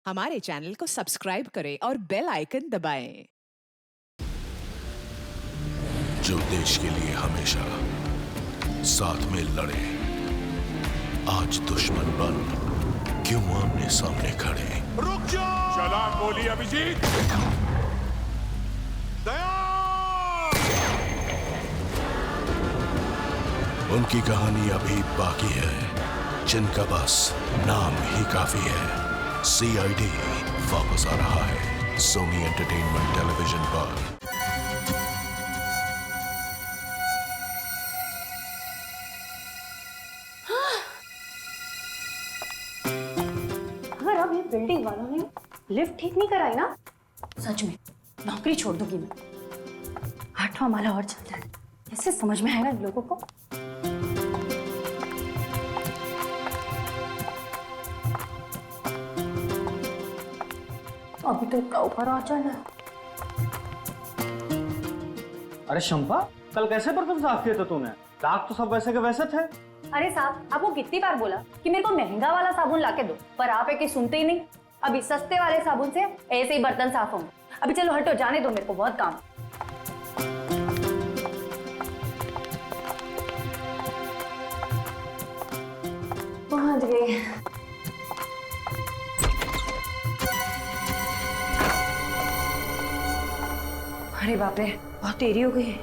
हमारे चैनल को सब्सक्राइब करें और बेल आइकन दबाएं। जो देश के लिए हमेशा साथ में लड़े, आज दुश्मन बन क्यों आमने सामने खड़े। रुक जाओ! चला गोली अभिजीत! दया! उनकी कहानी अभी बाकी है, जिनका बस नाम ही काफी है। सीआईडी वापस आ रहा है सोनी एंटरटेनमेंट टेलीविजन पर। अगर अब ये बिल्डिंग वालों ने लिफ्ट ठीक नहीं कराई ना, सच में नौकरी छोड़ दूंगी मैं। 8वां माला और चलता है, कैसे समझ में आएगा इन लोगों को। अभी तो इतना ऊपर आ जाना। अरे शंपा, कल कैसे बर्तन साफ किए थे तूने? दाग तो सब वैसे के वैसे थे। अरे साहब, आपको कितनी बार बोला कि मेरे को महंगा वाला साबुन लाके दो, पर आप है कि सुनते ही नहीं। अभी सस्ते वाले साबुन से ऐसे ही बर्तन साफ होंगे। अभी चलो हटो, जाने दो, मेरे को बहुत काम। पहुंच गई। अरे बाप रे, बहुत देरी हो गई है।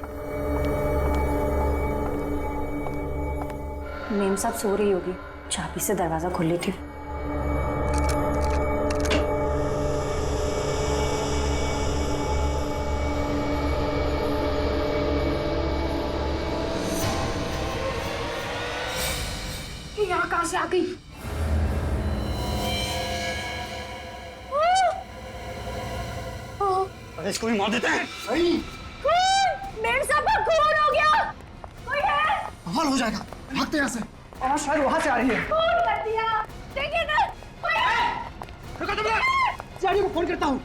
मेम साहब सो रही होगी, चाबी से दरवाजा खोल लेती हूँ। यहाँ कहाँ से आ गई? अरे इसको भी मार देते हैं। मेम साहब का खून हो गया। कोई है? बवाल हो जाएगा, भागते यहाँ से। और शायद वहां से आ रही है। खून कर दिया। देखिए ना, कोई है? रुको तुम लोग, सीआईडी को फोन करता हूँ।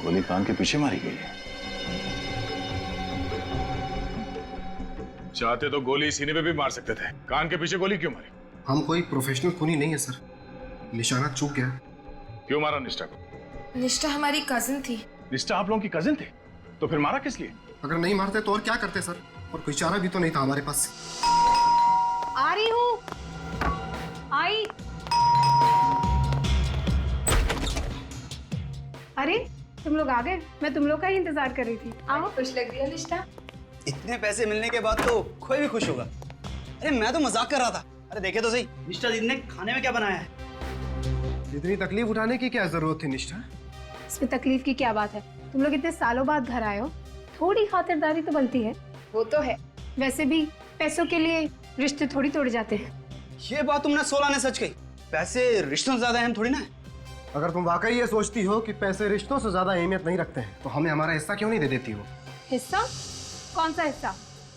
गोली कान के पीछे मारी गई है। चाहते तो गोली सीने पे भी मार सकते थे, कान के पीछे गोली क्यों मारी? हम कोई प्रोफेशनल खूनी नहीं है सर, निशाना चूक गया। क्यों मारा निष्ठा को? निष्ठा हमारी कजिन थी। निष्ठा आप लोगों की कजिन थे, तो फिर मारा किस लिए? अगर नहीं मारते तो और क्या करते सर, और कोई चारा भी तो नहीं था हमारे पास। आ रही हूँ। आई। अरे तुम लोग आ गए, मैं तुम लोग का ही इंतजार कर रही थी। आओ। खुश लग रही है निष्ठा। इतने पैसे मिलने के बाद तो कोई भी खुश होगा। अरे मैं तो मजाक कर रहा था। अरे देखे तो सही, निष्ठा दीदी ने खाने में क्या बनाया है। इतनी तकलीफ उठाने की क्या जरूरत थी निष्ठा? इसमें तकलीफ की क्या बात है? तुम लोग इतने सालों बाद घर आए हो, थोड़ी खातिरदारी तो बनती है। वो तो है। वैसे भी पैसों के लिए रिश्ते थोड़ी तोड़ जाते हैं। ये बात तुमने 16 ने सच कही। पैसे रिश्तों से ज्यादा अहम थोड़ी ना है। अगर तुम वाकई ये सोचती हो कि पैसे रिश्तों से ज्यादा अहमियत नहीं रखते हैं, तो हमें हमारा हिस्सा क्यों नहीं दे देती हो? हिस्सा? कौन सा हिस्सा?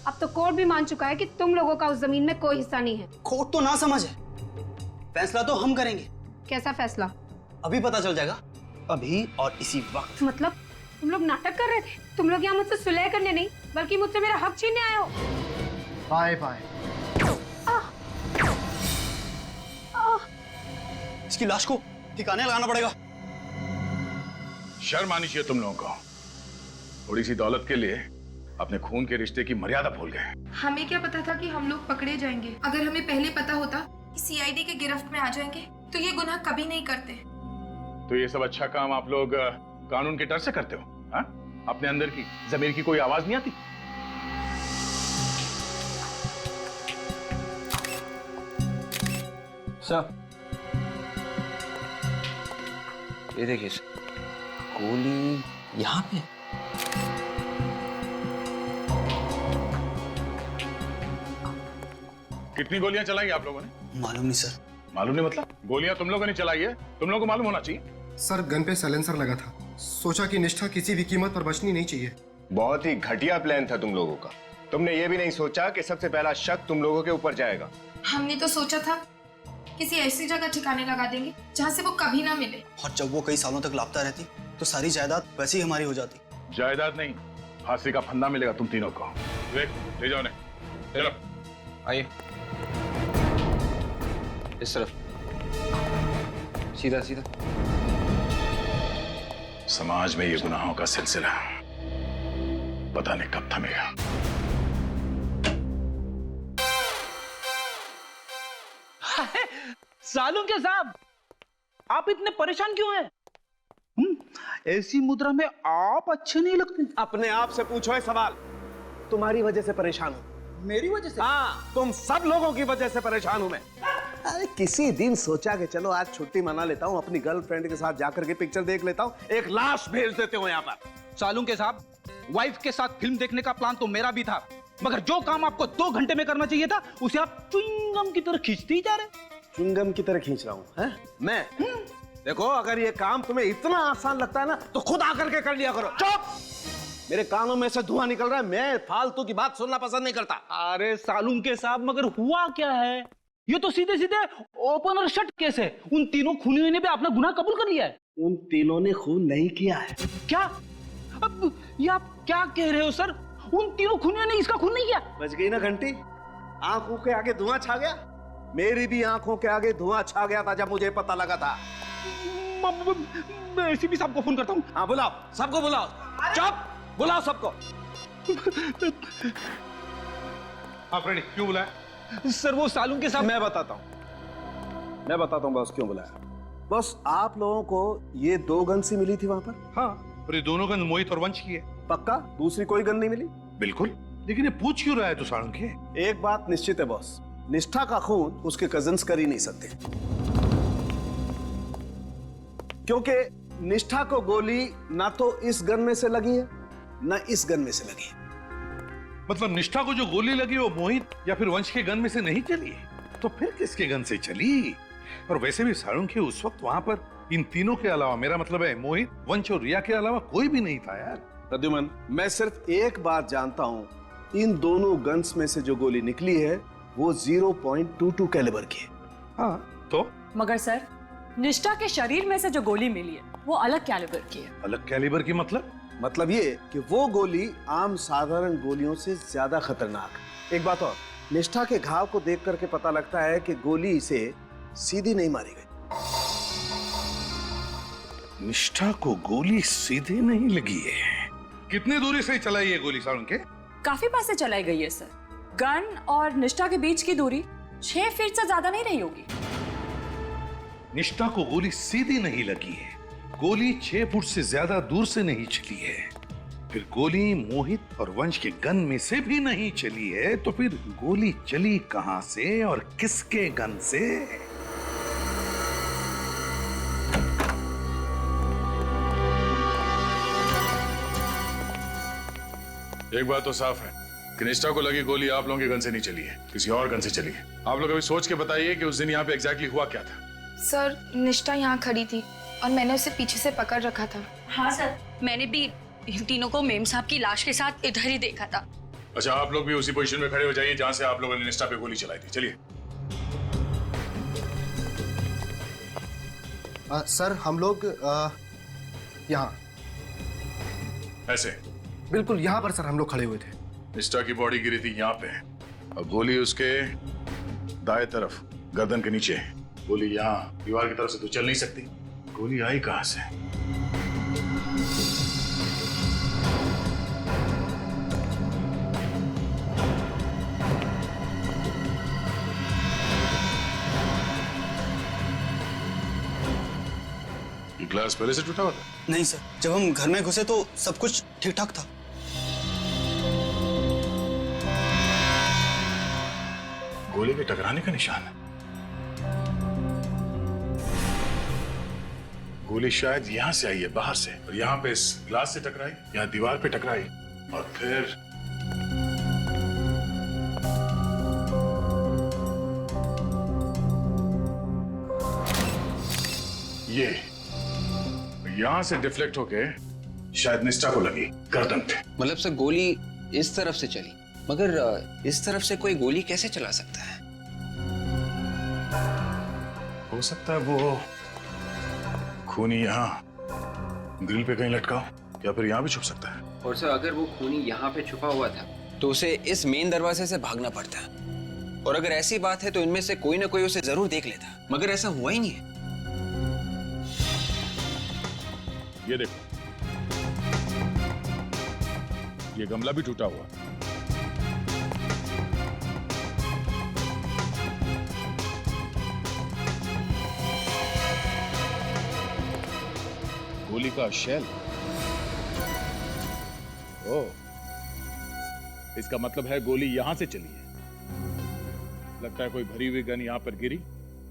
अब तो कोर्ट भी मान चुका है कि तुम लोगों का उस जमीन में कोई हिस्सा नहीं है। कोर्ट तो ना समझ है, फैसला तो हम करेंगे। कैसा फैसला? अभी पता चल जाएगा, अभी और इसी वक्त। मतलब तुम लोग नाटक कर रहे थे? तुम लोग यहाँ मुझसे सुलह करने नहीं, बल्कि मुझसे मेरा हक छीनने आए हो। पाए पाए। इसकी लाश को ठिकाने लगाना पड़ेगा। शर्म आनी चाहिए तुम लोगों को। थोड़ी सी दौलत के लिए अपने खून के रिश्ते की मर्यादा भूल गए। हमें क्या पता था कि हम लोग पकड़े जाएंगे। अगर हमें पहले पता होता कि सीआईडी के गिरफ्त में आ जाएंगे तो ये गुनाह कभी नहीं करते। तो ये सब अच्छा काम आप लोग कानून के डर से करते हो? हाँ? अपने अंदर की जमीर की कोई आवाज नहीं आती? सर, ये देखिए, गोली यहाँ पे। कितनी गोलियां चलाई आप लोगों ने? मालूम नहीं सर। मालूम नहीं मतलब? गोलियां तुम लोगों ने चलाई है, तुम लोगों को मालूम होना चाहिए। सर गन पे साइलेंसर लगा था, सोचा कि निष्ठा किसी भी कीमत पर बचनी नहीं चाहिए। बहुत ही घटिया प्लान था तुम लोगों का। तुमने ये भी नहीं सोचा कि सबसे पहला शक तुम लोगों के ऊपर जाएगा। हमने तो सोचा था किसी ऐसी जगह ठिकाने लगा देंगे जहाँ से वो कभी ना मिले। और जब वो कई सालों तक लापता रहती तो सारी जायदाद वैसे ही हमारी हो जाती। जायदाद नहीं, फांसी का फंदा मिलेगा तुम तीनों को। ले जाओ ने, चलो आइए इस तरफ, सीधा सीधा। समाज में ये गुनाहों का सिलसिला पता नहीं कब थमेगा। सालून के साहब, आप इतने परेशान क्यों हैं? ऐसी मुद्रा में आप अच्छे नहीं लगते। अपने आप से पूछो है सवाल। तुम्हारी वजह से परेशान हूं। मेरी वजह से? हाँ, तुम सब लोगों की वजह से परेशान हूं मैं। अरे किसी दिन सोचा कि चलो आज छुट्टी मना लेता हूं, अपनी गर्लफ्रेंड के साथ जाकर के पिक्चर देख लेता हूं, एक लाश भेज देते हो यहाँ पर। सालून के साहब, वाइफ के साथ फिल्म देखने का प्लान तो मेरा भी था, मगर जो काम आपको 2 घंटे में करना चाहिए था उसे आप च्युइंगम की तरह खींचते ही जा रहे। च्युइंगम की तरह खींच रहा हूं मैं? देखो, अगर ये काम तुम्हें इतना आसान लगता है ना तो खुद आकर के कर लिया करो। चुप! मेरे कानों में से धुआं निकल रहा है, मैं फालतू की बात सुनना पसंद नहीं करता। अरे सालून के साहब, मगर हुआ क्या है? ये तो सीधे सीधे ओपन और शट केस है। उन तीनों खूनियों ने भी अपना गुनाह कबूल कर लिया है। उन तीनों ने खून नहीं किया है। क्या? अब ये आप क्या कह रहे हो सर? उन तीनों खूनियों ने इसका खून नहीं किया? बच गई ना घंटी? आंखों के आगे धुआं छा गया। मेरी भी आंखों के आगे धुआं छा गया था जब मुझे पता लगा था। मैं एसीपी साहब को फोन करता हूँ। हाँ, बुलाओ, सबको बुलाओ। चुप! बुलाओ सबको। आप रेडी? क्यों बुलाया? सर वो सालून के साथ। मैं बताता हूँ बॉस क्यों बुलाया। बॉस, आप लोगों को ये 2 गन सी मिली थी वहां पर? हाँ, और ये दोनों गन मोहित और वंश की है। पक्का? दूसरी कोई गन नहीं मिली? बिल्कुल। लेकिन ये पूछ क्यों रहा है तू सालून के? एक बात निश्चित है बॉस, निष्ठा का खून उसके कजिन्स कर ही नहीं सकते, क्योंकि निष्ठा को गोली ना तो इस गन में से लगी है ना इस गन में से लगी है। मतलब निष्ठा को जो गोली लगी वो मोहित या फिर वंश के गन में से नहीं चली, तो फिर किसके गन से चली? और वैसे भी सालून के उस वक्त वहां पर इन तीनों के अलावा, मेरा मतलब है मोहित, वंश और रिया के अलावा कोई भी नहीं था यार। प्रद्युमन, मैं सिर्फ एक बात जानता हूं, इन दोनों गन्स में से जो गोली निकली है वो 0.22 कैलिबर की है। हाँ, तो? मगर सर, निष्ठा के शरीर में से जो गोली मिली है वो अलग कैलिबर की है। अलग कैलिबर की मतलब ये कि वो गोली आम साधारण गोलियों से ज्यादा खतरनाक है। एक बात और, निष्ठा के घाव को देख करके पता लगता है कि गोली इसे सीधी नहीं मारी गई। निष्ठा को गोली सीधे नहीं लगी है। कितनी दूरी से चलाई है गोली सालून के? काफी पास से चलाई गई है सर। गन और निष्ठा के बीच की दूरी 6 फीट से ज्यादा नहीं रही होगी। निष्ठा को गोली सीधी नहीं लगी है, गोली 6 फुट से ज्यादा दूर से नहीं चली है। फिर गोली मोहित और वंश के गन में से भी नहीं चली है, तो फिर गोली चली कहां से और किसके गन से? एक बात तो साफ है कि निष्ठा को लगी गोली आप लोगों के गन से नहीं चली है, किसी और गन से चली है। आप लोग अभी सोच के बताइए कि उस दिन यहाँ पे एग्जैक्टली हुआ क्या था। सर, निष्ठा यहाँ खड़ी थी और मैंने उसे पीछे से पकड़ रखा था। हाँ सर, मैंने भी इन तीनों को मेम साहब की लाश के साथ इधर ही देखा था। अच्छा, आप लोग भी उसी पोजीशन में खड़े हो जाइए जहां से आप लोगों ने निष्ठा पे गोली चलाई थी। चलिए। सर, हम लोग यहाँ ऐसे बिल्कुल यहाँ पर सर हम लोग खड़े हुए थे। निष्ठा की बॉडी गिरी थी यहाँ पे और गोली उसके दाएं तरफ गर्दन के नीचे है। गोली यहाँ दीवार की तरफ से तो चल नहीं सकती, गोली आई कहां से? ये ग्लास पहले से टूटा हुआ था? नहीं सर, जब हम घर में घुसे तो सब कुछ ठीक ठाक था। गोली के टकराने का निशान है। गोली शायद यहां से आई है, बाहर से, और यहां पे इस ग्लास से टकराई, यहां दीवार पे टकराई और फिर ये यहां से डिफ्लेक्ट होके शायद निष्ठा को लगी गर्दन पे। मतलब सर गोली इस तरफ से चली, मगर इस तरफ से कोई गोली कैसे चला सकता है? हो सकता है वो खूनी यहाँ ग्रिल पे कहीं लटका हो, या फिर यहाँ भी छुप सकता है। और सर अगर वो खूनी यहाँ पे छुपा हुआ था तो उसे इस मेन दरवाजे से भागना पड़ता। और अगर ऐसी बात है तो इनमें से कोई ना कोई उसे जरूर देख लेता, मगर ऐसा हुआ ही नहीं है। ये देखो, ये गमला भी टूटा हुआ। गोली का शेल। ओह, इसका मतलब है गोली यहां से चली है। लगता है कोई भरी हुई गन यहां पर गिरी,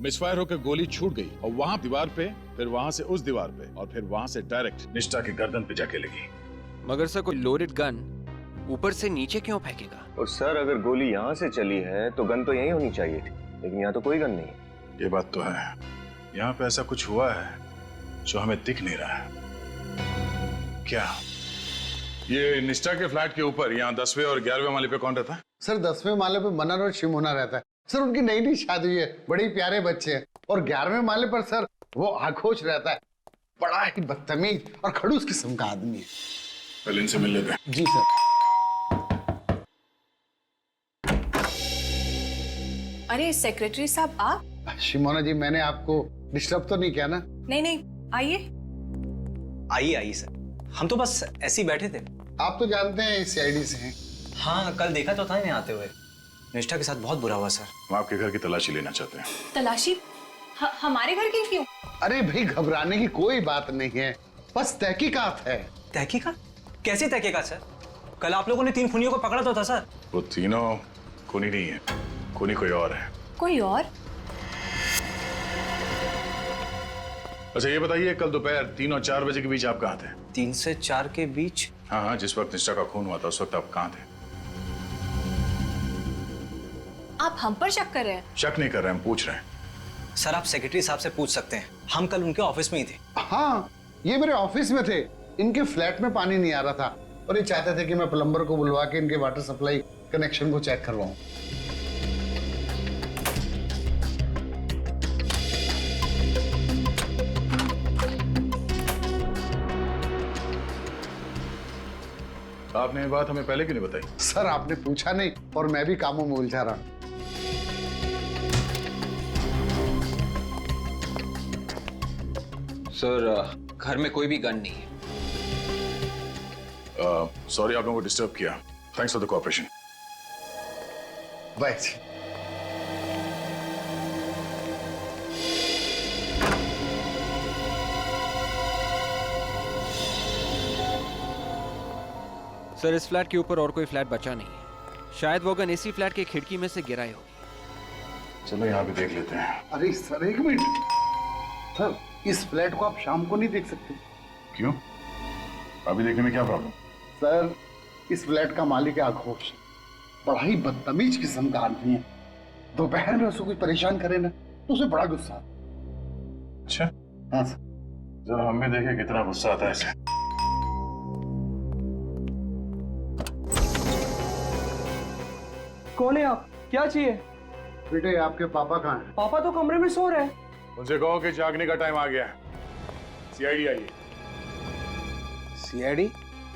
मिसफायर होकर गोली छूट गई और वहां दीवार पे, फिर वहां से उस दीवार पे और फिर वहां से डायरेक्ट निष्ठा की गर्दन पे जाके लगी। मगर सर कोई लोडेड गन ऊपर से नीचे क्यों फेंकेगा? और सर अगर गोली यहाँ से चली है तो गन तो यही होनी चाहिए थी, लेकिन यहाँ तो कोई गन नहीं है। ये बात तो है, यहाँ पे ऐसा कुछ हुआ है जो हमें दिख नहीं रहा है। क्या ये निष्ठा के फ्लैट के ऊपर यहाँ 10वें और 11वें माले पे कौन रहता है? सर 10वें माले पे मनन और शिवमोना रहता है सर। उनकी नई नई शादी हुई है, बड़े प्यारे बच्चे हैं। और 11वें माले पर सर वो आखोश रहता है, बड़ा ही बदतमीज और खड़ूस किस्म का आदमी है। पहले इनसे मिल लेते हैं। जी सर। अरे सेक्रेटरी साहब आप? शिवमोना जी, मैंने आपको डिस्टर्ब तो नहीं किया ना? नहीं नहीं, आइए आइए आइए सर, हम तो बस ऐसे ही बैठे थे। आप तो जानते हैं सीआईडी से हैं। हाँ, कल देखा तो था इन्हें आते हुए। निष्ठा के साथ बहुत बुरा हुआ सर। हम आपके घर की तलाशी लेना चाहते हैं। तलाशी? हमारे घर की क्यों? अरे भाई, घबराने की कोई बात नहीं है, बस तहकीकात है। तहकीकात? कैसी तहकीकात सर? कल आप लोगों ने 3 खूनियों को पकड़ा तो था सर। वो तीनों खूनी नहीं है, खूनी कोई और है। कोई और? अच्छा ये बताइए, कल दोपहर 3 और 4 बजे के बीच आप कहाँ थे? 3 से 4 के बीच? हाँ हाँ, जिस वक्त निष्ठा का खून हुआ था उस वक्त आप कहाँ थे? आप हम पर शक कर रहे हैं? शक नहीं कर रहे, हम पूछ रहे हैं। सर आप सेक्रेटरी साहब से पूछ सकते हैं, हम कल उनके ऑफिस में ही थे। हाँ, ये मेरे ऑफिस में थे। इनके फ्लैट में पानी नहीं आ रहा था और ये चाहते थे कि मैं प्लम्बर को बुलवा के इनके वाटर सप्लाई कनेक्शन को चेक करवाऊं। आपने ये बात हमें पहले क्यों नहीं बताई? सर आपने पूछा नहीं और मैं भी कामों में उलझा रहा। सर घर में कोई भी गन नहीं है। सॉरी आप लोगों को डिस्टर्ब किया। Thanks for the cooperation. Bye. Sir इस फ्लैट के ऊपर और कोई फ्लैट बचा नहीं है। शायद वो गन इसी फ्लैट की खिड़की में से गिराई होगी। चलो यहाँ भी देख लेते हैं। अरे सर एक मिनट, सर इस फ्लैट को आप शाम को नहीं देख सकते? क्यों? अभी देखने में क्या प्रॉब्लम? सर इस फ्लैट का मालिक है आघोष, बड़ा ही बदतमीज किस्म का आदमी है। दोपहर में उसको कोई परेशान करे ना तो उसे बड़ा गुस्सा। अच्छा हाँ सर। जरा हम भी देखें कितना गुस्सा आता है इसे। कौन है आप? क्या चाहिए? बेटे आपके पापा कहाँ हैं? पापा तो कमरे में सो रहे हैं। उनसे कहो कि जागने का टाइम आ गया है। सीआईडी आइए। सीआईडी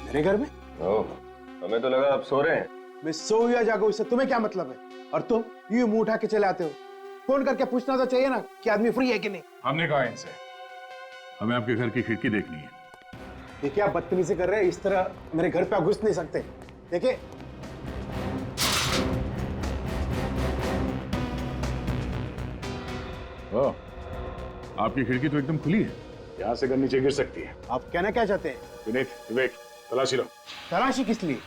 मेरे घर में? ओह, हमें तो लगा आप सो रहे हैं। मैं सो या जागो इससे तुम्हें क्या मतलब है? और तुम यूं मुंह उठा के चले आते हो। फोन करके पूछना तो चाहिए ना कि आदमी फ्री है कि नहीं। हमने कहा इनसे हमें आपके घर की खिड़की देखनी है। देखिए आप बदतमीजी कर रहे हैं, इस तरह मेरे घर पे आप घुस नहीं सकते। देखिए आपकी खिड़की तो एकदम खुली है, यहाँ से गन नीचे गिर सकती है। आप कहना क्या चाहते हैं? विनीत, विवेक, तलाशी लो। तलाशी किस लिए?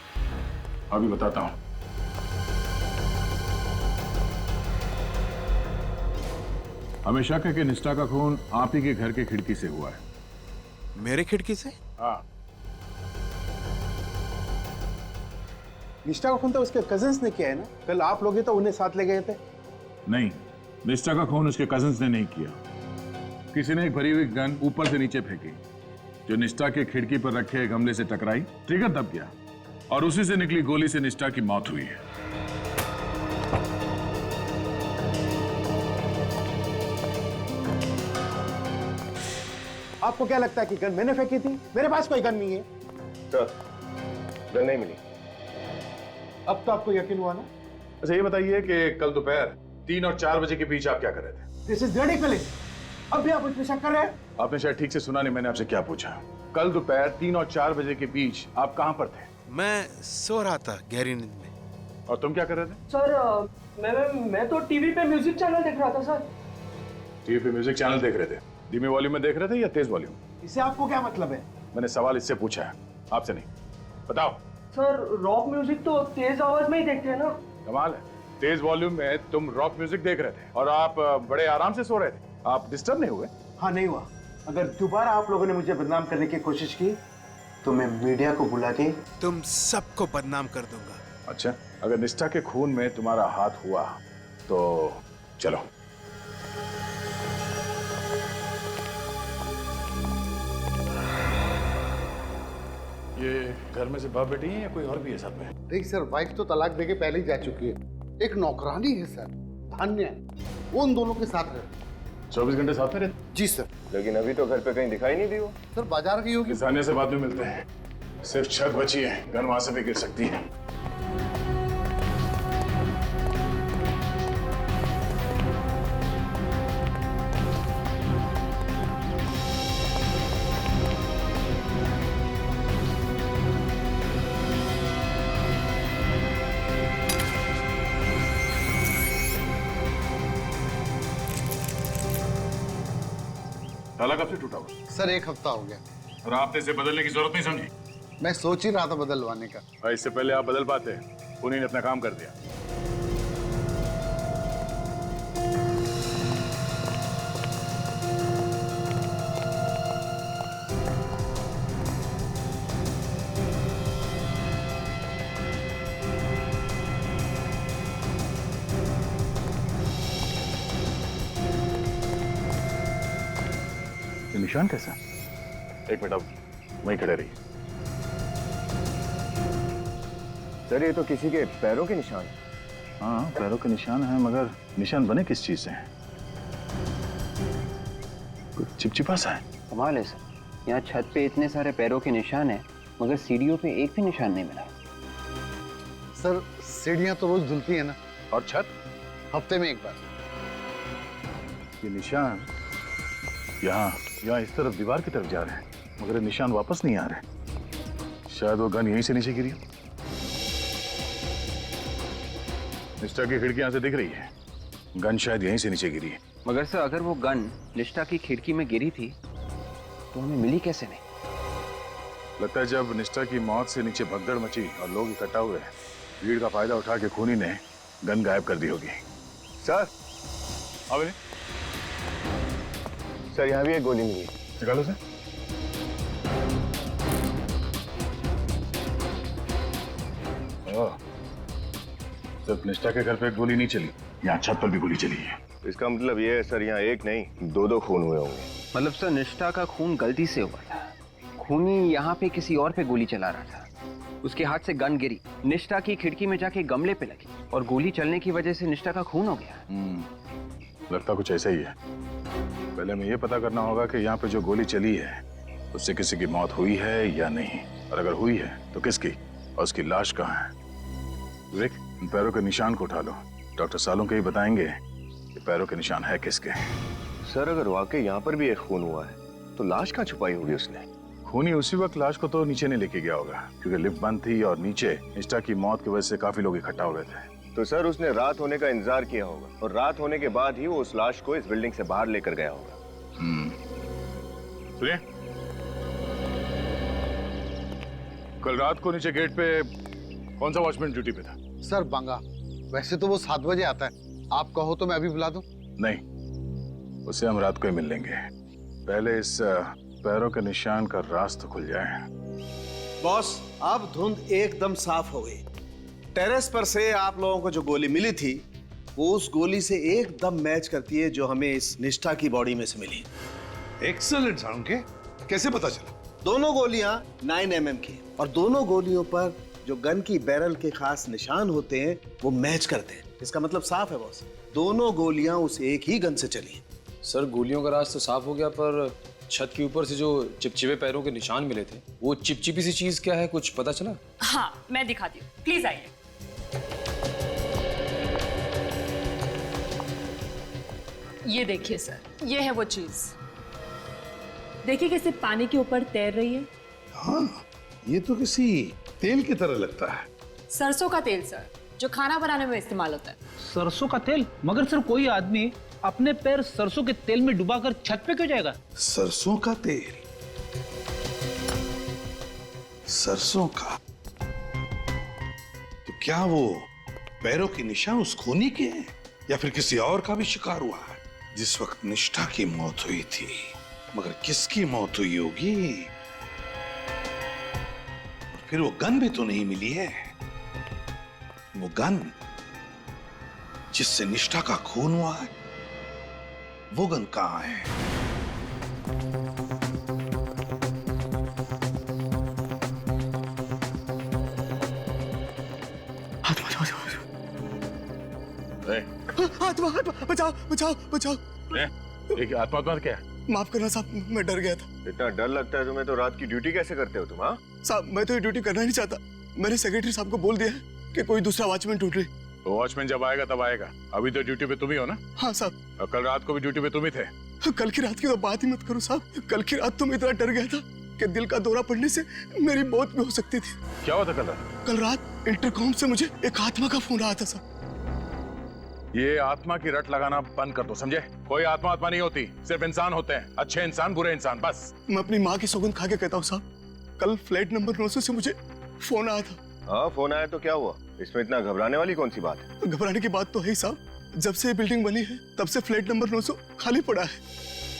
अभी बताता हूँ। हमें शक है कि निष्ठा का खून आप ही के घर के खिड़की से हुआ है। मेरे खिड़की से? हाँ। निष्ठा का खून तो उसके कजिन्स ने किया है ना? कल आप लोग ही तो उन्हें साथ ले गए थे। नहीं, निष्ठा का खून उसके कजिन्स ने नहीं किया। किसी ने एक भरी हुई गन ऊपर से नीचे फेंकी जो निष्ठा के खिड़की पर रखे गमले से टकराई, ट्रिगर दब गया और उसी से निकली गोली से निष्ठा की मौत हुई है। आपको क्या लगता है कि गन मैंने फेंकी थी? मेरे पास कोई गन नहीं है। सर, गन नहीं मिली। अब तो आपको यकीन हुआ ना? अच्छा ये बताइए कि कल दोपहर 3 और 4 बजे के बीच आप क्या कर रहे थे? This is ridiculous. अब भी आप मुझ पे शक कर रहे हैं? आपने शायद ठीक से सुना नहीं, मैंने आपसे क्या पूछा। कल दोपहर 3 और 4 बजे के बीच आप कहां पर थे? मैं सो रहा था गहरी नींद में। और तुम क्या कर रहे थे? सर मैं तो टीवी पे म्यूजिक चैनल देख रहा था सर। टीवी पे म्यूजिक चैनल देख रहे थे? धीमे वॉल्यूम में देख रहे थे या तेज वॉल्यूम? इससे आपको क्या मतलब है? मैंने सवाल इससे पूछा है, आपसे नहीं। बताओ। सर रॉक म्यूजिक तो तेज आवाज में ही देखते हैं ना। कमाल है, तेज वॉल्यूम में तुम रॉक म्यूजिक देख रहे थे और आप बड़े आराम से सो रहे थे। आप डिस्टर्ब नहीं हुए? हाँ, नहीं हुआ। अगर दोबारा आप लोगों ने मुझे बदनाम करने की कोशिश की तो मैं मीडिया को बुला के तुम सबको बदनाम कर दूंगा। अच्छा, अगर निष्ठा के खून में तुम्हारा हाथ हुआ तो चलो। ये घर में से बाप बेटी हैं या कोई और भी है साथ में? नहीं सर, वाइफ तो तलाक देके पहले ही जा चुकी है। एक नौकरानी है सर, धान्य है, वो उन दोनों के साथ रहती है। 24 घंटे साथ में रहते? जी सर। लेकिन अभी तो घर पे कहीं दिखाई नहीं दी वो। सर बाजार गई होगी। किसानिया से बाद में मिलते हैं। सिर्फ छत बची है, गन वहां से भी गिर सकती है। ताला कब से टूटा हुआ? सर 1 हफ्ता हो गया। और आपने इसे बदलने की जरूरत नहीं समझी? मैं सोच ही रहा था बदलवाने का। और इससे पहले आप बदल पाते, उन्हीं ने अपना काम कर दिया। निशान कैसा? एक मिनट, अब वहीं खड़े रहिए। सर ये तो किसी के पैरों के निशान। हाँ, पैरों के निशान हैं, मगर निशान बने किस चीज से हैं? कुछ चिपचिपा सा है। कमाल है सर, यहाँ छत पे इतने सारे पैरों के निशान हैं, मगर सीढ़ियों पे एक भी निशान नहीं मिला। सर सीढ़ियां तो रोज धुलती है ना। और छत? हफ्ते में 1 बार। ये निशान यहाँ इस तरफ दीवार की तरफ जा रहे हैं, मगर ये निशान वापस नहीं आ रहे। शायद वो गन यहीं से नीचे गिरी। निष्ठा की खिड़की यहां से दिख रही है, गन शायद यहीं से नीचे गिरी है। मगर सर अगर वो गन निष्ठा की खिड़की में गिरी थी तो हमें मिली कैसे नहीं? लगता है जब निष्ठा की मौत से नीचे भगदड़ मची और लोग इकट्ठा हुए, भीड़ का फायदा उठा के खूनी ने गन गायब कर दी होगी। सर अब सर यहाँ भी एक गोली मिली। निकालो सर। सिर्फ निष्ठा के घर पे एक गोली नहीं चली, यहाँ छत पर भी गोली चली है। इसका मतलब ये है सर, यहाँ एक नहीं 2 खून हुए होंगे। मतलब सर निष्ठा का खून गलती से हुआ था, खूनी यहाँ पे किसी और पे गोली चला रहा था, उसके हाथ से गन गिरी, निष्ठा की खिड़की में जाके गमले पे लगी और गोली चलने की वजह से निष्ठा का खून हो गया। लगता कुछ ऐसा ही है। पहले हमें ये पता करना होगा कि यहाँ पे जो गोली चली है उससे किसी की मौत हुई है या नहीं, और अगर हुई है तो किसकी, और उसकी लाश कहाँ है। विवेक, इन पैरों के निशान को उठा लो, डॉक्टर सालों के ही बताएंगे कि पैरों के निशान है किसके। सर अगर वाकई यहाँ पर भी एक खून हुआ है तो लाश कहाँ छुपाई होगी उसने? खूनी उसी वक्त लाश को तो नीचे नहीं लेके गया होगा, क्योंकि लिफ्ट बंद थी और नीचे निष्ठा की मौत की वजह से काफी लोग इकट्ठा हो गए थे। तो सर उसने रात होने का इंतजार किया होगा और रात होने के बाद ही वो उस लाश को इस बिल्डिंग से बाहर लेकर गया होगा। सुनिए, कल रात को नीचे गेट पे कौन सा वॉचमैन ड्यूटी पे था? सर बांगा। वैसे तो वो 7 बजे आता है, आप कहो तो मैं अभी बुला दूं? नहीं, उसे हम रात को ही मिल लेंगे। पहले इस पैरों के निशान का राज तो खुल जाए। बॉस, अब धुंध एकदम साफ हो गई। टेरेस पर से आप लोगों को जो गोली मिली थी वो उस गोली से एकदम मैच करती है जो हमें इस निष्ठा की बॉडी में से मिली। एक्सीलेंट साळुंके, कैसे पता चला? दोनों गोलियां 9 mm की, और दोनों गोलियों पर जो गन की बैरल के खास निशान होते हैं वो मैच करते हैं। इसका मतलब साफ है बॉस, दोनों गोलियां उस एक ही गन से चली। सर गोलियों का राज तो साफ हो गया, पर छत के ऊपर से जो चिपचिपे पैरों के निशान मिले थे, वो चिपचिपी सी चीज क्या है, कुछ पता चला? हाँ, मैं दिखाती हूँ, प्लीज आइए। ये देखिए सर, ये है वो चीज। देखिए कैसे पानी के ऊपर तैर रही है। हाँ, ये तो किसी तेल की तरह लगता है। सरसों का तेल सर, जो खाना बनाने में इस्तेमाल होता है। सरसों का तेल? मगर सर कोई आदमी अपने पैर सरसों के तेल में डुबाकर छत पे क्यों जाएगा? सरसों का तेल? सरसों का? तो क्या वो पैरों के निशान उस खूनी के हैं या फिर किसी और का भी शिकार हुआ है? जिस वक्त निष्ठा की मौत हुई थी, मगर किसकी मौत हुई होगी? और फिर वो गन भी तो नहीं मिली है। वो गन जिससे निष्ठा का खून हुआ है, वो गन कहां है? आत्मा बचाओ बचाओ बचाओ। एक आत्मा क्या? माफ करना साहब, मैं डर गया था। इतना डर लगता है तुम्हें तो रात की ड्यूटी कैसे करते हो तुम? हाँ साहब, मैं तो ये ड्यूटी करना नहीं चाहता। मैंने सेक्रेटरी साहब को बोल दिया है कि कोई दूसरा वॉचमैन ढूंढ ले। तो वॉचमैन जब आएगा तब आएगा, अभी तो ड्यूटी पे तुम ही हो ना? हाँ साहब। और कल रात को भी ड्यूटी पे तुम ही थे। कल की रात की तो बात ही मत करो साहब। कल की रात तो मैं इतना डर गया था कि दिल का दौरा पड़ने से मेरी मौत भी हो सकती थी। क्या हुआ था कल रात? कल रात इंटरकॉम से मुझे एक आत्मा का फोन आया था साहब। ये आत्मा की रट लगाना बंद कर दो, समझे? कोई आत्मा नहीं होती, सिर्फ इंसान होते हैं। अच्छे इंसान, बुरे इंसान, बस। मैं अपनी माँ की सौगंध खा के कहता हूँ साहब, कल फ्लैट नंबर 900 से मुझे फोन आया था। हाँ, फोन आया तो क्या हुआ? इसमें इतना घबराने वाली कौन सी बात है? घबराने की बात तो है ही साहब। जब से बिल्डिंग बनी है तब से फ्लैट नंबर 900 खाली पड़ा है।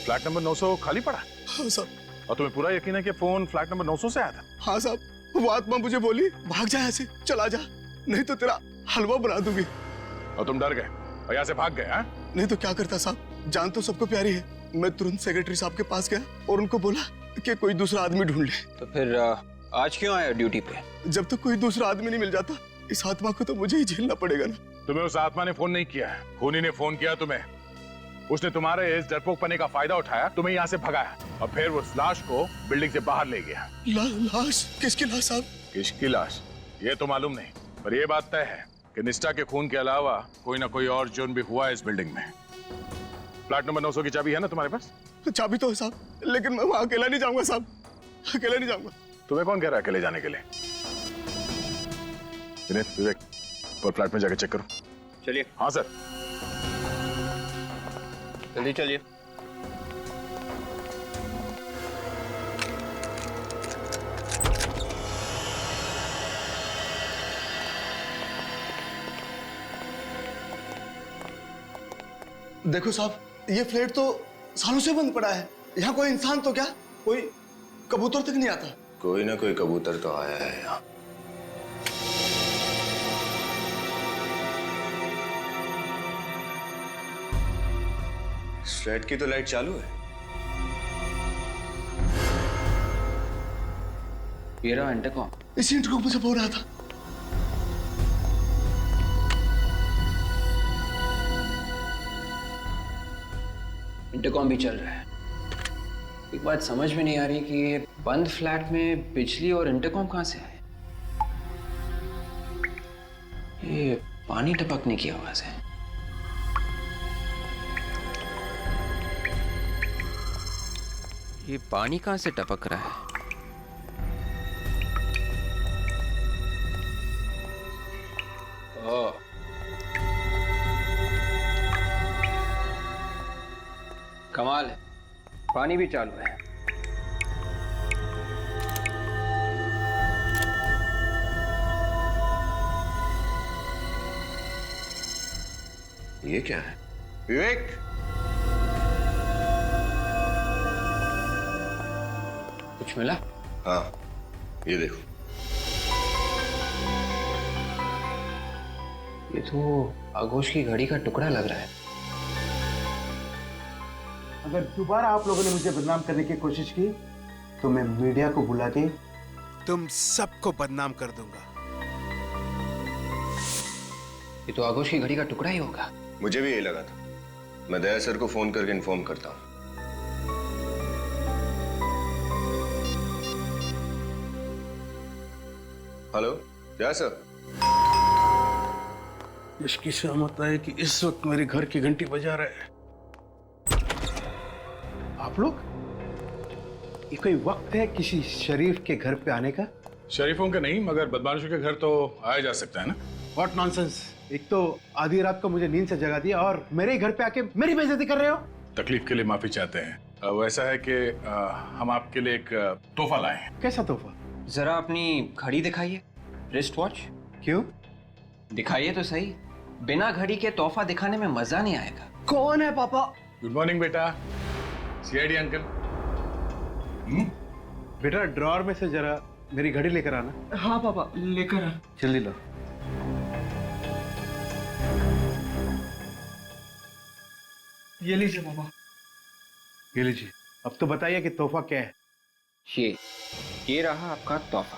फ्लैट नंबर 900 खाली पड़ा? हाँ साहब। और तुम्हें पूरा यकीन है कि फोन फ्लैट नंबर 900 से आया था? हाँ साहब। वो आत्मा मुझे बोली, भाग जा यहाँ से, चला जा, नहीं तो तेरा हलवा बना दूंगी। और तुम डर गए और यहाँ से भाग गए? हाँ? नहीं तो क्या करता साहब, जान तो सबको प्यारी है। मैं तुरंत सेक्रेटरी साहब के पास गया और उनको बोला कि कोई दूसरा आदमी ढूंढ ले। तो फिर आज क्यों आया ड्यूटी पे? जब तक कोई दूसरा आदमी नहीं मिल जाता, इस आत्मा को तो मुझे ही झेलना पड़ेगा ना। तुम्हें उस आत्मा ने फोन नहीं किया है, खूनी ने फोन किया तुम्हें। उसने तुम्हारे इस डरपोकपने का फायदा उठाया, तुम्हें यहाँ से भगाया और फिर उस लाश को बिल्डिंग से बाहर ले गया। लाश? किसकी लाश साहब? किसकी लाश ये तो मालूम नहीं, पर यह बात तय है कि निष्ठा के खून के अलावा कोई ना कोई और जुर्म भी हुआ है इस बिल्डिंग में। फ्लैट नंबर 900 की चाबी है ना तुम्हारे पास? चाबी तो है साहब, लेकिन मैं वहां अकेला नहीं जाऊंगा साहब, अकेला नहीं जाऊंगा। तुम्हें कौन कह रहा है अकेले जाने के लिए? विवेक, और फ्लैट में जाकर चेक करो। चलिए। हाँ सर। जल्दी चलिए। देखो साहब, ये फ्लैट तो सालों से बंद पड़ा है। यहाँ कोई इंसान तो क्या, कोई कबूतर तक नहीं आता। कोई ना कोई कबूतर तो आया है यहाँ। फ्लैट की तो लाइट चालू है। ये रहा इंटरकॉम। इसी इंटरकॉम से बोल रहा था। इंटरकॉम भी चल रहा है। एक बात समझ में नहीं आ रही कि ये बंद फ्लैट में बिजली और इंटरकॉम कहां से आए? ये पानी टपकने की आवाज है। ये पानी कहां से टपक रहा है? ओह, कमाल है, पानी भी चालू है। ये क्या है? विवेक, कुछ मिला? हाँ, ये देखो। ये तो आगोश की घड़ी का टुकड़ा लग रहा है। अगर दोबारा आप लोगों ने मुझे बदनाम करने की कोशिश की तो मैं मीडिया को बुला के तुम सबको बदनाम कर दूंगा। ये तो आगोश की घड़ी का टुकड़ा ही होगा। मुझे भी यही लगा था। मैं दया सर को फोन करके इन्फॉर्म करता हूँ। हेलो, क्या सर? इसकी सहमत है कि इस वक्त मेरे घर की घंटी बजा रहे हैं। आप लोग? ये कोई वक्त है किसी शरीफ के घर पे आने का? शरीफों के नहीं, मगर बदमाशों के घर तो आया जा सकता है ना। What nonsense! एक तो आधी रात को मुझे नींद से जगा दिया और मेरे घर पे आके मेरी बेइज्जती कर रहे हो। तकलीफ के लिए माफी चाहते हैं। वैसा है कि हम आपके लिए एक तोहफा लाए हैं। कैसा तोहफा? जरा अपनी घड़ी दिखाइए, रिस्ट वॉच। क्यों? दिखाइए तो सही। बिना घड़ी के तोहफा दिखाने में मजा नहीं आएगा। कौन है पापा? गुड मॉर्निंग बेटा। CID uncle. बेटा ड्रॉअर में से जरा मेरी घड़ी लेकर आना। हाँ पापा, लेकर आ। जल्दी लो। ये लीजिए पापा। ये लीजिए। अब तो बताइए कि तोहफा क्या है? ये रहा आपका तोहफा।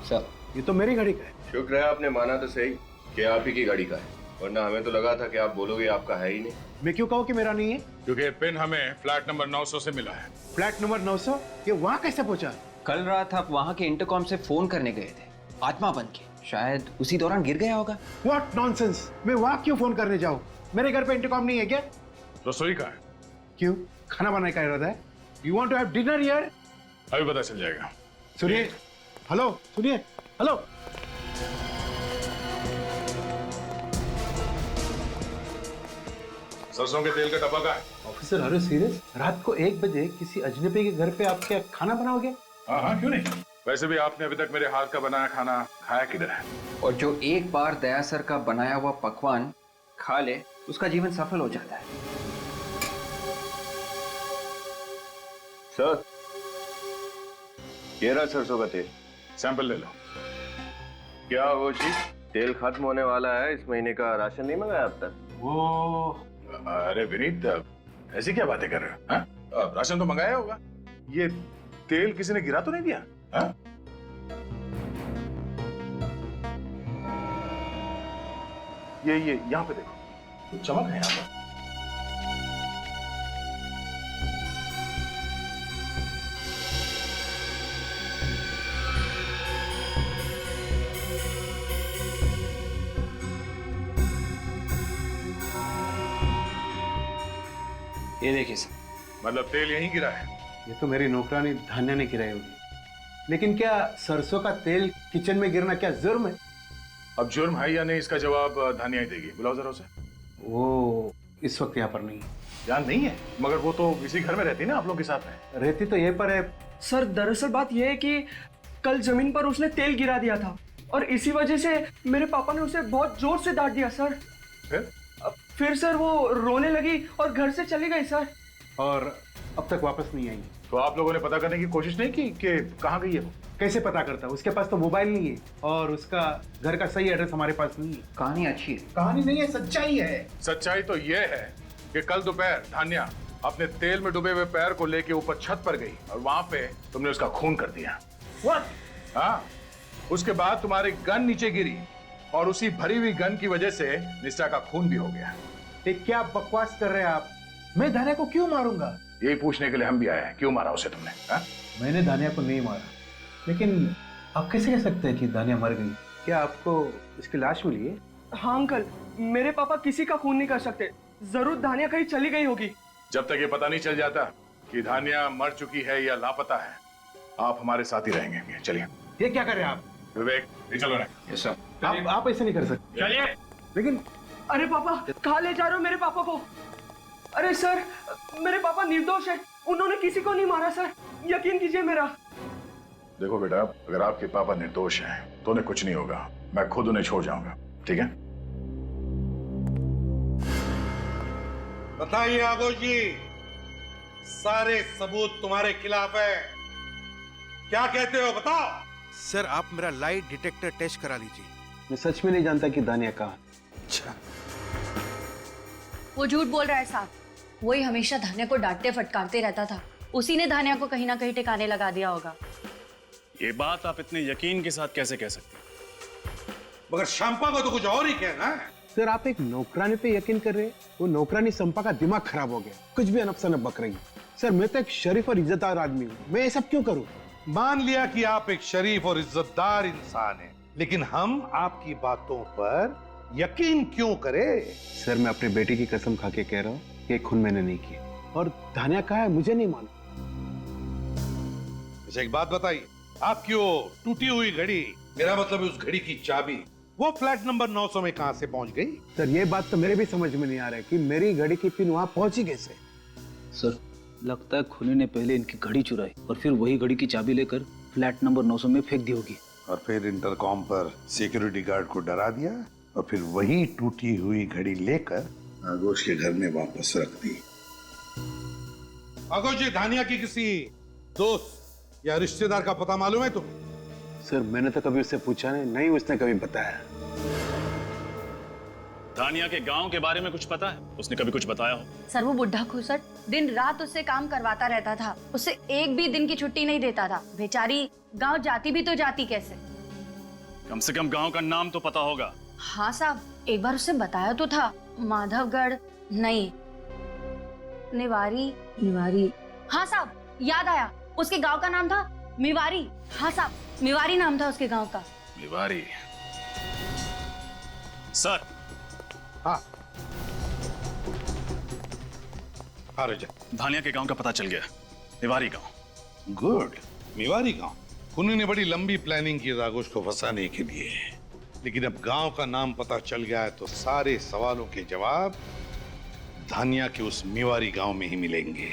सर, ये तो मेरी घड़ी का है। शुक्र है आपने माना तो सही कि आप ही की गाड़ी का है, वरना हमें तो लगा था कि आप बोलोगे आपका है ही नहीं। मैं क्यों कहूँ कि मेरा नहीं है? क्योंकि पिन हमें फ्लैट नंबर 900 से मिला है। Flat number 900? ये वहाँ कैसे पहुँचा? कल रात आप वहाँ के इंटरकॉम से फोन करने गए थे, आत्मा बन के। शायद उसी दौरान गिर गया होगा। What nonsense! मैं वहाँ क्यों फोन करने जाऊँ? मेरे घर पे इंटरकॉम नहीं है क्या? रसोई का है। क्यों? खाना बनाने का इरादा है? You want to have dinner here? अभी पता चल जाएगा। सुनिए, हेलो, सुनिए, हेलो। सरसों के तेल का डब्बा का है। ऑफिसर, अरे सीरियस? रात को 1 बजे किसी अजनबी के घर पे आप क्या खाना बनाओगे? हाँ, क्यों नहीं? वैसे भी आपने अभी तक मेरे हाथ का बनाया खाना खाया किधर है? और जो एक बार दया सर का बनाया हुआ पकवान खा ले, उसका जीवन सफल हो जाता है। सर, ये रहा सरसों का तेल। सैंपल ले लो। क्या वो चीज? तेल खत्म होने वाला है, इस महीने का राशन नहीं मंगाया अब तक? वो अरे विनीत, ऐसी क्या बातें कर रहे हो? हाँ? राशन तो मंगाया होगा। ये तेल किसी ने गिरा तो नहीं दिया? हाँ? ये यहाँ पे देखो, तो चमक है यहाँ पर। ये देखिए सर। मतलब तेल यहीं गिरा है? ये तो मेरी नौकरानी धान्या ने गिराई होगी। लेकिन क्या सरसों का तेल किचन में गिरना क्या जुर्म है? अब जुर्म है या नहीं, इसका जवाब धानिया ही देगी। बुलाओ जरा उसे। वो इस वक्त यहाँ पर नहीं है। यहाँ नहीं है? मगर वो तो इसी घर में रहती है ना, आप लोग के साथ में। रहती तो ये पर है। सर, दरअसल बात यह है कि कल जमीन पर उसने तेल गिरा दिया था और इसी वजह से मेरे पापा ने उसे बहुत जोर से डांट दिया सर। फिर सर वो रोने लगी और घर से चली गई सर। और अब तक वापस नहीं आई। तो आप लोगों ने पता करने की कोशिश नहीं की कि कहाँ गई है वो? कैसे पता करता? उसके पास तो मोबाइल नहीं है और उसका घर का सही एड्रेस हमारे पास नहीं है। कहानी अच्छी है। कहानी नहीं है, सच्चाई है। सच्चाई तो ये है कि कल दोपहर धान्या अपने तेल में डूबे हुए पैर को लेके ऊपर छत पर गई और वहां पे तुमने उसका खून कर दिया। What? हाँ, उसके बाद तुम्हारी गन नीचे गिरी और उसी भरी हुई गन की वजह से निष्ठा का खून भी हो गया। ये क्या बकवास कर रहे हैं आप? मैं धान्या को क्यों मारूंगा? यही पूछने के लिए हम भी आए हैं, क्यों मारा उसे तुमने? हा? मैंने धान्या को नहीं मारा, लेकिन आप कैसे कह सकते हैं कि धान्या मर गई? क्या आपको इसकी लाश मिली है? हाँ अंकल, मेरे पापा किसी का खून नहीं कर सकते। जरूर धान्या कहीं चली गई होगी। जब तक ये पता नहीं चल जाता कि धान्या मर चुकी है या लापता है, आप हमारे साथ ही रहेंगे। चलिए। ये क्या कर रहे हैं आप? विवेक, ये चलो ना। Yes sir. आप ऐसे नहीं कर सकते। चलिए। लेकिन अरे पापा, कहाँ ले जा रहे हो मेरे पापा को? अरे सर, मेरे पापा निर्दोष है, उन्होंने किसी को नहीं मारा सर, यकीन कीजिए मेरा। देखो बेटा, अगर आपके पापा निर्दोष हैं तो उन्हें कुछ नहीं होगा, मैं खुद उन्हें छोड़ जाऊंगा, ठीक है? बताइए आगोश जी, सारे सबूत तुम्हारे खिलाफ है, क्या कहते हो बताओ? सर, आप मेरा लाई डिटेक्टर टेस्ट करा लीजिए। मैं सच में नहीं जानता कि धान्या कहाँ। अच्छा, वो झूठ बोल रहा है साहब। वही हमेशा धान्या को डांटते फटकारते रहता था, उसी ने धान्या को कहीं ना कहीं ठिकाने लगा दिया होगा। ये बात आप इतने यकीन के साथ कैसे कह सकते हैं? मगर शंपा को तो कुछ और ही कहना है। सर आप एक नौकरानी पे यकीन कर रहे हैं? वो नौकरानी संपा का दिमाग खराब हो गया, कुछ भी अनप शनप बक रही है। सर मैं तो एक शरीफ और इज्जतदार आदमी हूँ, मैं ये सब क्यों करूँ? मान लिया कि आप एक शरीफ और इज्जतदार इंसान हैं, लेकिन हम आपकी बातों पर यकीन क्यों करें? सर मैं अपनी बेटी की कसम खा के कह रहा हूँ कि खून मैंने नहीं किया, और धानिया कहाँ है मुझे नहीं मालूम। अच्छा एक बात बताइए, आपकी वो टूटी हुई घड़ी, मेरा मतलब है उस घड़ी की चाबी, वो फ्लैट नंबर 900 में कहां से पहुंच गई? सर ये बात तो मेरे भी समझ में नहीं आ रहा है कि मेरी घड़ी की पिन वहां पहुंची कैसे। सर लगता है खूनी ने पहले इनकी घड़ी चुराई और फिर वही घड़ी की चाबी लेकर फ्लैट नंबर 900 में फेंक दी होगी, और फिर इंटरकॉम पर सिक्योरिटी गार्ड को डरा दिया और फिर वही टूटी हुई घड़ी लेकर आगोश के घर में वापस रख दी। आगोश जी, धानिया की किसी दोस्त या रिश्तेदार का पता मालूम है तुम्हें? सर मैंने तो कभी उससे पूछा नहीं उसने कभी बताया। धानिया के गांव के बारे में कुछ पता है? उसने कभी कुछ बताया हो? सर वो बुढ़ा खुसट दिन रात उससे काम करवाता रहता था, उससे एक भी दिन की छुट्टी नहीं देता था। बेचारी गांव जाती भी तो जाती कैसे? कम से कम गांव का नाम तो पता होगा। हाँ साहब, एक बार उससे बताया तो था, माधवगढ़ नहीं, निवारी। निवारी, हाँ साहब याद आया, उसके गांव का नाम था मिवारी। हाँ साहब, मिवारी नाम था उसके गांव का। मिवारी। सर। हाँ हाँ रजा, धानिया के गांव का पता चल गया, मिवारी गांव। गुड, मिवारी गांव। खूनी ने बड़ी लंबी प्लानिंग की आगोश को फंसाने के लिए, लेकिन अब गांव का नाम पता चल गया है तो सारे सवालों के जवाब धानिया के उस मिवारी गांव में ही मिलेंगे।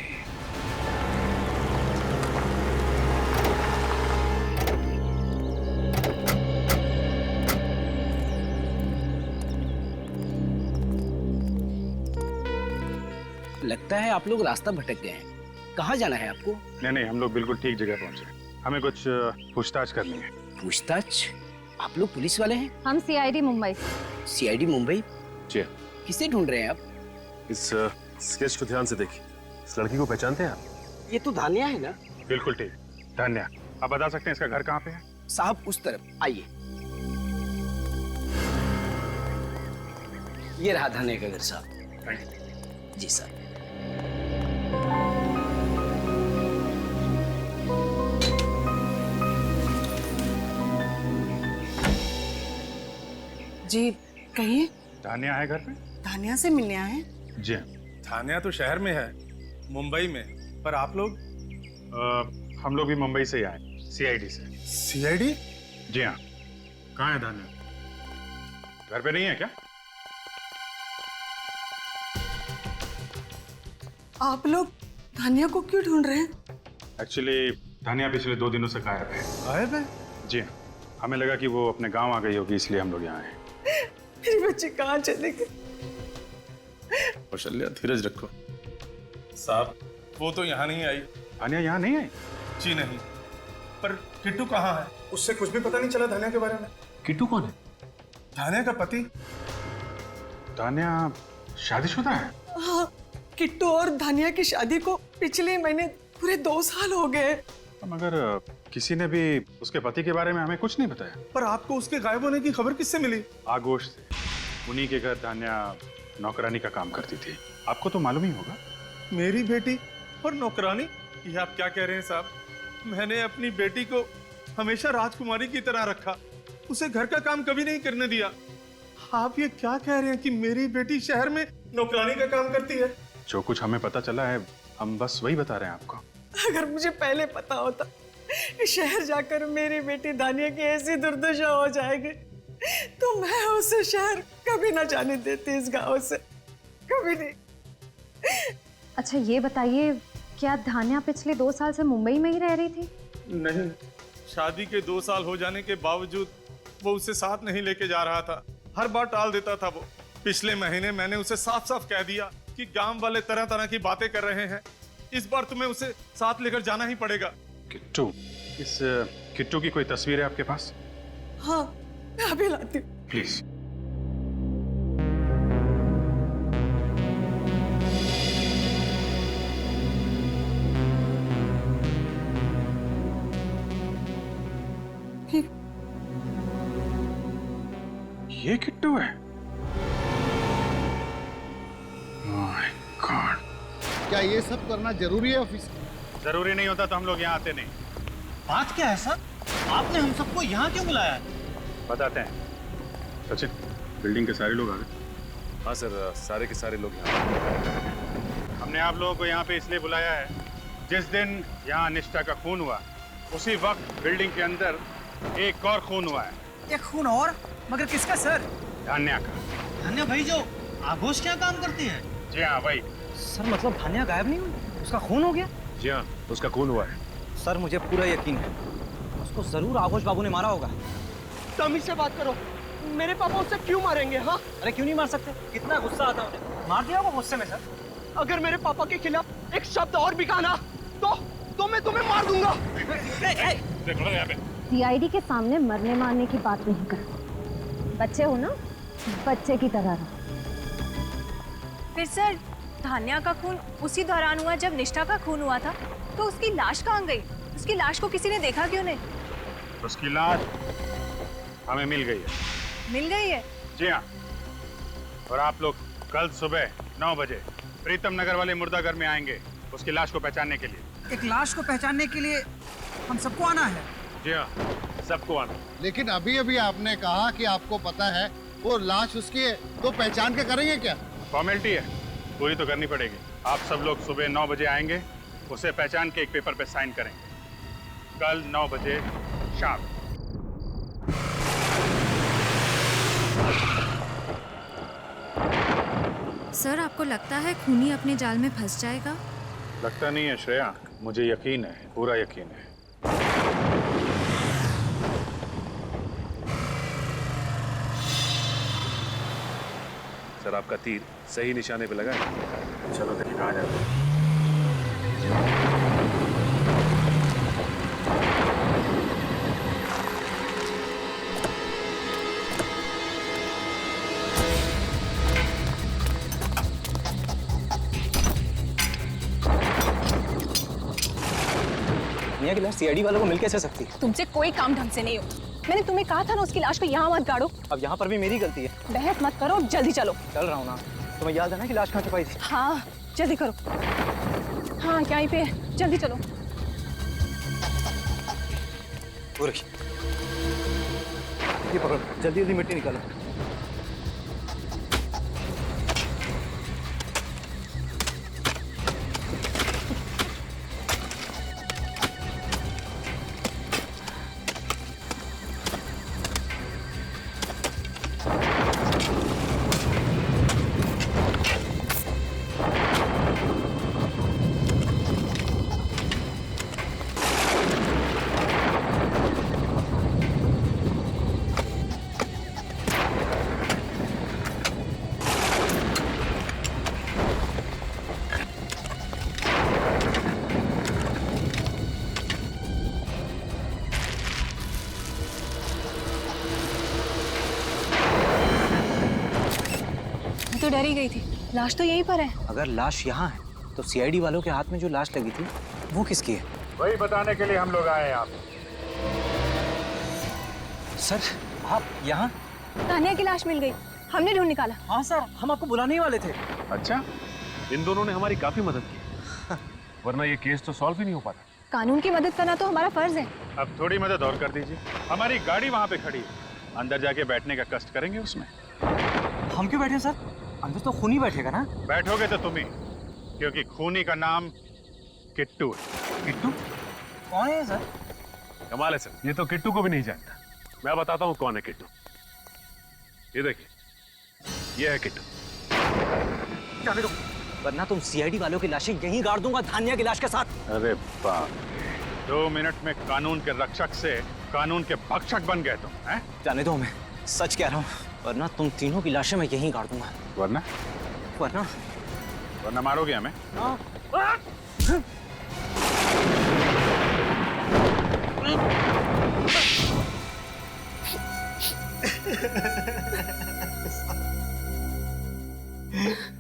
लगता है आप लोग रास्ता भटक गए हैं। कहाँ जाना है आपको? नहीं, हम लोग बिल्कुल ठीक जगह पहुंचे। हमें कुछ पूछताछ करनी है। पूछताछ? आप लोग पुलिस वाले हैं? हम सीआईडी मुंबई। सीआईडी मुंबई? जी। किसे ढूंढ रहे हैं आप? इस स्केच को ध्यान से देखिए, इस लड़की को पहचानते हैं आप? ये तो धानिया है ना? बिल्कुल ठीक, धानिया। आप बता सकते हैं इसका घर कहाँ पे है? साहब उस तरफ आइए। ये रहा धानिया का घर साहब। जी साहब। जी कहिए। धानिया है घर पे? धानिया से मिलने आए? जी। धानिया तो शहर में है, मुंबई में, पर आप लोग? हम लोग भी मुंबई से ही आए, सीआईडी से। सीआईडी? जी हाँ। कहाँ है धानिया? घर पे नहीं है क्या? आप लोग धानिया को क्यों ढूंढ रहे हैं? एक्चुअली धानिया पिछले 2 दिनों से गायब है। गायब है? जी हाँ। हमें लगा कि वो अपने गांव आ गई होगी, इसलिए हम लोग यहाँ आए। मेरी बच्ची कहाँ चले गई? कौशल्या धीरज रखो। साहब वो तो यहाँ नहीं आई। धानिया यहाँ नहीं आई? जी नहीं। पर किट्टू कहाँ है? उससे कुछ भी पता नहीं चला धानिया के बारे में। किट्टू कौन है? धानिया का पति। धानिया शादीशुदा है? हाँ, किट्टू और धानिया की शादी को पिछले महीने पूरे 2 साल हो गए। मगर किसी ने भी उसके पति के बारे में हमें कुछ नहीं बताया। पर आपको उसके गायब होने की खबर किससे मिली? आगोश से। उन्हीं के घर धानिया नौकरानी का काम करती थी, आपको तो मालूम ही होगा। मेरी बेटी और नौकरानी? ये आप क्या कह रहे हैं साहब? मैंने अपनी बेटी को हमेशा राजकुमारी की तरह रखा, उसे घर का काम कभी नहीं करने दिया। आप ये क्या कह रहे हैं कि मेरी बेटी शहर में नौकरानी का काम करती है? जो कुछ हमें पता चला है हम बस वही बता रहे हैं आपको। अगर मुझे पहले पता होता कि शहर जाकर मेरी बेटी धानिया की ऐसी दुर्दशा हो जाएगी तो मैं उसे शहर कभी ना जाने देती, इस गांव से कभी नहीं। अच्छा ये बताइए, क्या धानिया पिछले 2 साल से मुंबई में ही रह रही थी? नहीं, शादी के 2 साल हो जाने के बावजूद वो उसे साथ नहीं लेके जा रहा था, हर बार टाल देता था वो। पिछले महीने मैंने उसे साफ साफ कह दिया कि गांव वाले तरह तरह की बातें कर रहे हैं, इस बार तुम्हें उसे साथ लेकर जाना ही पड़ेगा। किट्टू, इस किट्टू की कोई तस्वीर है आपके पास? हाँ, मैं अभी लाती हूँ। प्लीज। ये किट्टू है? क्या ये सब करना जरूरी है ऑफिस? जरूरी नहीं होता तो हम लोग यहाँ आते नहीं। बात क्या है सर? आपने हम सबको यहाँ क्यों बुलाया है? बताते हैं। सचिन, बिल्डिंग के सारे लोग आ गए? हाँ सर, सारे के सारे लोग यहाँ। हमने आप लोगों को यहाँ पे इसलिए बुलाया है, जिस दिन यहाँ निष्ठा का खून हुआ उसी वक्त बिल्डिंग के अंदर एक और खून हुआ है। एक खून और? मगर किसका सर? धान्या का। धान्या भाई जो आघोष क्या काम करती है? जी हाँ भाई। सर मतलब धान्या गायब नहीं हुई, उसका खून हो गया? जी हाँ, उसका खून हुआ है। सर मुझे पूरा यकीन है उसको जरूर आघोष बाबू ने मारा होगा। तमीज से बात करो, मेरे पापा उससे क्यों मारेंगे? हाँ, अरे क्यों नहीं मार सकते? कितना गुस्सा आता है, मार दिया होगा गुस्से में। सर अगर मेरे पापा के खिलाफ एक शब्द और भी कहा ना तो मैं तुम्हें मार दूंगा। सीआईडी के सामने मरने मारने की बात नहीं कर, बच्चे हो ना, बच्चे की तरह रहो। फिर सर धान्या का खून उसी दौरान हुआ जब निष्ठा का खून हुआ था, तो उसकी लाश कहाँ गई? उसकी लाश को किसी ने देखा क्यों नहीं? उसकी लाश हमें मिल गई है। मिल गई है? जी हाँ। और आप लोग कल सुबह 9 बजे प्रीतम नगर वाले मुर्दाघर में आएंगे उसकी लाश को पहचानने के लिए। एक लाश को पहचानने के लिए हम सबको आना है? जी हाँ, सबको आना। लेकिन अभी अभी आपने कहा कि आपको पता है वो लाश उसकी है, तो पहचान के करेंगे क्या? फॉर्मेलिटी है, पूरी तो करनी पड़ेगी। आप सब लोग सुबह 9 बजे आएंगे, उसे पहचान के एक पेपर पे साइन करेंगे। कल 9 बजे शाम। सर आपको लगता है खूनी अपने जाल में फंस जाएगा? लगता नहीं है श्रेया, मुझे यकीन है, पूरा यकीन है। सर आपका तीर सही निशाने पे लगा है। चलो देखिए कहाँ जाते हैं। मियां की लाश सीआईडी वालों को मिल कैसे सकती है? तुमसे कोई काम ढंग से नहीं हो। मैंने तुम्हें कहा था ना उसकी लाश को यहाँ मत गाड़ो। अब यहाँ पर भी मेरी गलती है। बहस मत करो, जल्दी चलो। चल रहा हूँ ना। तुम्हें याद है ना कि लाश कहाँ छुपाई थी? हाँ जल्दी करो। हाँ यहीं पे है, जल्दी चलो। ये पकड़ो, जल्दी जल्दी मिट्टी निकालो। तो डर ही गई थी, लाश तो यहीं पर है। अगर लाश यहाँ है तो सीआईडी वालों के हाथ में जो लाश लगी थी वो किसकी है? वही बताने के लिए हम लोग आए हैं आप। सर आप यहाँ? धान्या की लाश मिल गई, हमने ढूंढ निकाला। हाँ सर, हम आपको बुलाने ही वाले थे। अच्छा, इन दोनों ने हमारी काफी मदद की, वरना ये केस तो सॉल्व ही नहीं हो पाता। कानून की मदद करना तो हमारा फर्ज है। अब थोड़ी मदद और कर दीजिए। हमारी गाड़ी वहाँ पे खड़ी है, अंदर जाके बैठने का कष्ट करेंगे उसमें। हम क्यों बैठे सर? अंदर तो खूनी बैठेगा ना। बैठोगे तो तुम ही, क्योंकि खूनी का नाम किट्टू है। किट्टू कौन है सर? कमाल है सर, ये तो किट्टू को भी नहीं जानता। मैं बताता हूँ कौन है किट्टू। ये देखिए, ये है किट्टू। जाने दो, वरना तुम सीआईडी वालों की लाशें यहीं गाड़ दूंगा धान्या की लाश के साथ। अरे बाप, 2 मिनट में कानून के रक्षक से कानून के भक्षक बन गए तुम, हैं? जाने दो, मैं सच कह रहा हूँ, वरना तुम तीनों की लाशें मैं यहीं गाड़ दूंगा। वरना? वरना? वरना मारोगे हमें? हाँ।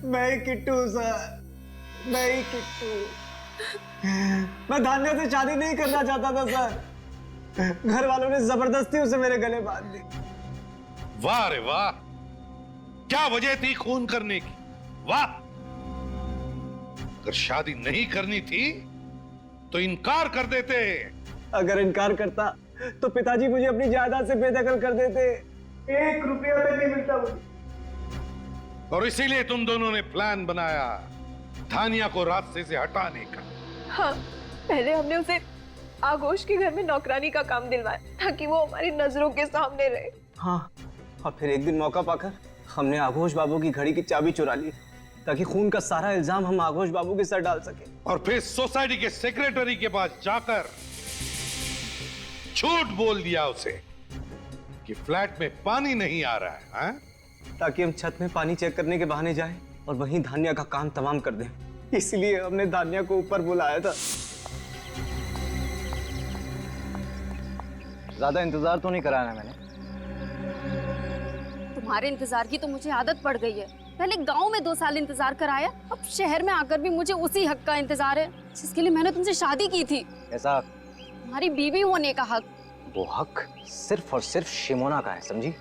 मैं ही किट्टू सर, मैं ही किट्टू। मैं धान्या से शादी नहीं करना चाहता था सर, घर वालों ने जबरदस्ती उसे मेरे गले बांध दी। वाह रे वाह, क्या वजह थी खून करने की? वाह, अगर शादी नहीं करनी थी तो इनकार कर देते। अगर इनकार करता तो पिताजी मुझे अपनी जायदाद से बेदखल कर देते। 1 रुपया तक नहीं मिलता मुझे। और इसीलिए तुम दोनों ने प्लान बनाया धानिया को रास्ते से हटाने का। हाँ, पहले हमने उसे आगोश के घर में नौकरानी का काम दिलवाया ताकि वो हमारी नजरों के सामने रहे। हाँ, और फिर एक दिन मौका पाकर हमने आघोष बाबू की घड़ी की चाबी चुरा ली ताकि खून का सारा इल्जाम हम आघोष बाबू के सर डाल सके। और फिर सोसाइटी के सेक्रेटरी के पास जाकर झूठ बोल दिया उसे कि फ्लैट में पानी नहीं आ रहा है, हाँ? ताकि हम छत में पानी चेक करने के बहाने जाएं और वहीं धान्या का काम तमाम कर दें। इसलिए हमने धान्या को ऊपर बुलाया था। ज्यादा इंतजार तो नहीं कराया मैंने। तुम्हारे इंतजार की तो मुझे आदत पड़ गई है। पहले गांव में 2 साल इंतजार कराया, अब शहर में आकर भी मुझे उसी हक का इंतजार है जिसके लिए मैंने तुमसे शादी की थी। ऐसा? तुम्हारी बीवी होने का हक। वो हक सिर्फ और सिर्फ शिमोना का है, समझी?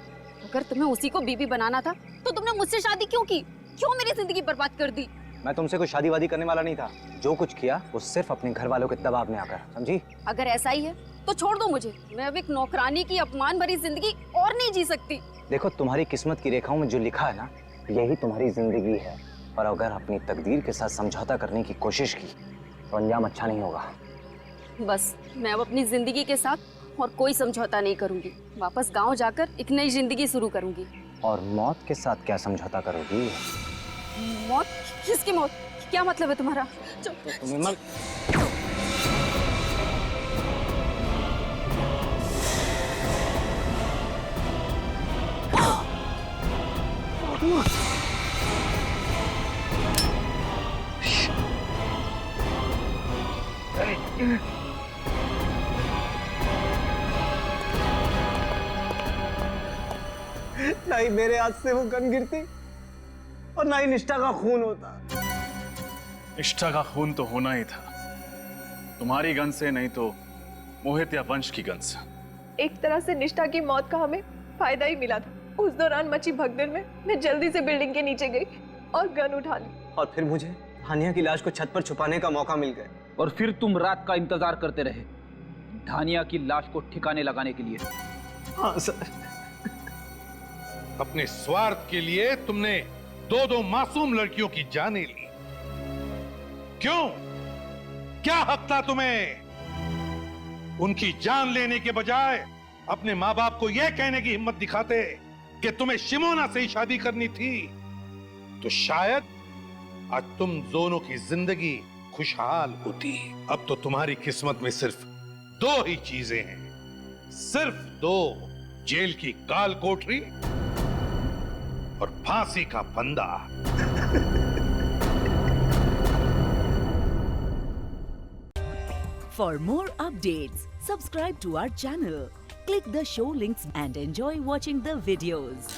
अगर तुम्हें उसी को बीवी बनाना था तो तुमने मुझसे शादी क्यों की? क्यों मेरी जिंदगी बर्बाद कर दी? मैं तुमसे कोई शादी वादी करने वाला नहीं था। जो कुछ किया वो सिर्फ अपने घर वालों के दबाव में आकर, समझी? अगर ऐसा ही है तो छोड़ दो मुझे। मैं अब एक नौकरानी की अपमान भरी जिंदगी और नहीं जी सकती। देखो, तुम्हारी किस्मत की रेखाओं में जो लिखा है ना, यही तुम्हारी जिंदगी है। और अगर अपनी तकदीर के साथ समझौता करने की कोशिश की तो अंजाम अच्छा नहीं होगा। बस मैं अब अपनी जिंदगी के साथ और कोई समझौता नहीं करूंगी। वापस गांव जाकर एक नई जिंदगी शुरू करूंगी। और मौत के साथ क्या समझौता करोगी? मौत? किसकी मौत? क्या मतलब है तुम्हारा? तुम्हें मर... ना ही मेरे हाथ से वो गन गिरती और ना ही निष्ठा का खून होता। निष्ठा का खून तो होना ही था, तुम्हारी गन से नहीं तो मोहित या वंश की गन से। एक तरह से निष्ठा की मौत का हमें फायदा ही मिला था। उस दौरान मची भगदड़ में मैं जल्दी से बिल्डिंग के नीचे गई और गन उठा ली। और फिर मुझे धानिया की लाश को छत पर छुपाने का मौका मिल गया। और फिर तुम रात का इंतजार करते रहे धानिया की लाश को ठिकाने लगाने के लिए। हाँ सर। अपने स्वार्थ के लिए तुमने 2 मासूम लड़कियों की जानें ली। क्यों? क्या हक था तुम्हें? उनकी जान लेने के बजाय अपने माँ बाप को यह कहने की हिम्मत दिखाते कि तुम्हें शिमोना से ही शादी करनी थी, तो शायद आज तुम दोनों की जिंदगी खुशहाल होती। अब तो तुम्हारी किस्मत में सिर्फ 2 ही चीजें हैं, सिर्फ 2, जेल की काल कोठरी और फांसी का फंदा। For more updates, subscribe to our channel, click the show links and enjoy watching the videos.